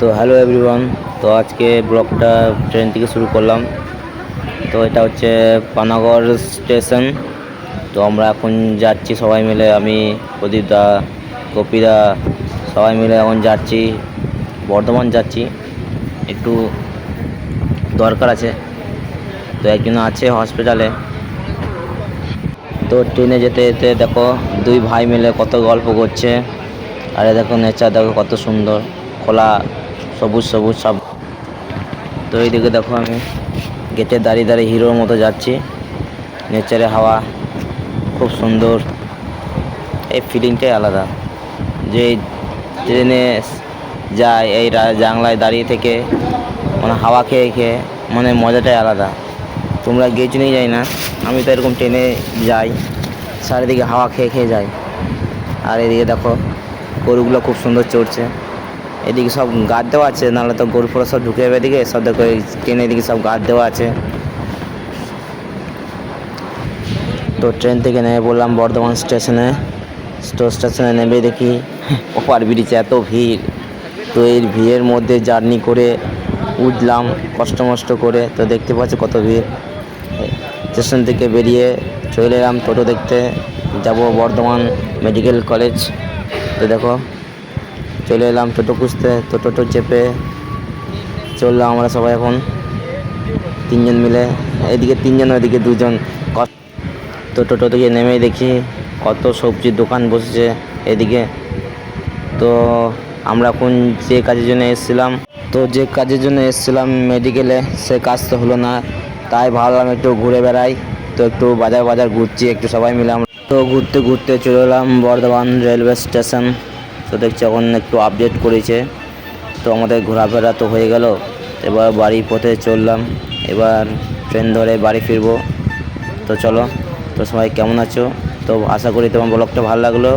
তো hello everyone. তো আজকে ব্লগটা ট্রেন থেকে শুরু করলাম। তো এটা হচ্ছে পানাগড় স্টেশন। তো আমরা এখন যাচ্ছি সবাই মিলে, আমি প্রদীপদা, কপিদা, সবাই মিলে এখন যাচ্ছি, বর্ধমান যাচ্ছি। একটু দরকার আছে, তো একজন আছে হসপিটালে। তো ট্রেনে যেতে যেতে দেখো দুই ভাই মিলে কত গল্প করছে। আরে দেখো নেচার, দেখো কত সুন্দর, খোলা সবুজ সবুজ সব। তো এইদিকে দেখো আমি গেটে দাঁড়িয়ে দাঁড়িয়ে হিরোর মতো যাচ্ছি। নেচারে হাওয়া খুব সুন্দর, এই ফিলিংটাই আলাদা। যে ট্রেনে যায় এই জানলায় দাঁড়িয়ে থেকে, মানে হাওয়া খেয়ে খেয়ে, মানে মজাটাই আলাদা। তোমরা গেছো নিয়ে যাই না, আমি তো এরকম ট্রেনে যাই, চারিদিকে হাওয়া খেয়ে খেয়ে যাই। আর এদিকে দেখো গরুগুলো খুব সুন্দর চড়ছে। এদিকে সব গার্ড দেওয়া আছে, নাহলে তো গরু ফোড়া সব ঢুকে যাবে এদিকে। সব দেখো ট্রেনে এদিকে সব গার্ড দেওয়া আছে। তো ট্রেন থেকে নেমে পড়লাম বর্ধমান স্টেশনে। স্টেশনে নেমে দেখি ওপার ব্রিজে এত ভিড়। তো এই ভিড়ের মধ্যে জার্নি করে উঠলাম কষ্ট মষ্ট করে। তো দেখতে পাচ্ছি কত ভিড়। স্টেশন থেকে বেরিয়ে চলে এলাম টোটো দেখতে, যাব বর্ধমান মেডিকেল কলেজ। তো দেখো চলে এলাম টোটো খুঁজতে। তো টোটো চেপে চললাম আমরা সবাই এখন তিনজন মিলে, এদিকে তিনজন ওইদিকে দুজন। তো টোটো থেকে নেমেই দেখি কত সবজির দোকান বসেছে এদিকে। তো আমরা এখন যে কাজের জন্য এসেছিলাম মেডিকেলে, সে কাজ তো হলো না। তাই ভাবলাম একটু ঘুরে বেড়াই। তো একটু বাজার ঘুরছি একটু সবাই মিলে। আমরা তো ঘুরতে ঘুরতে চলে এলাম বর্ধমান রেলওয়ে স্টেশন। তো দেখছি এখন একটু আপডেট করেছে। তো আমাদের ঘোরাফেরা তো হয়ে গেল, এবার বাড়ি পথে চললাম। এবার ট্রেন ধরে বাড়ি ফিরবো। তো চলো, তো সবাই কেমন আছো? তো আশা করি তোমার ব্লগটা ভালো লাগলো।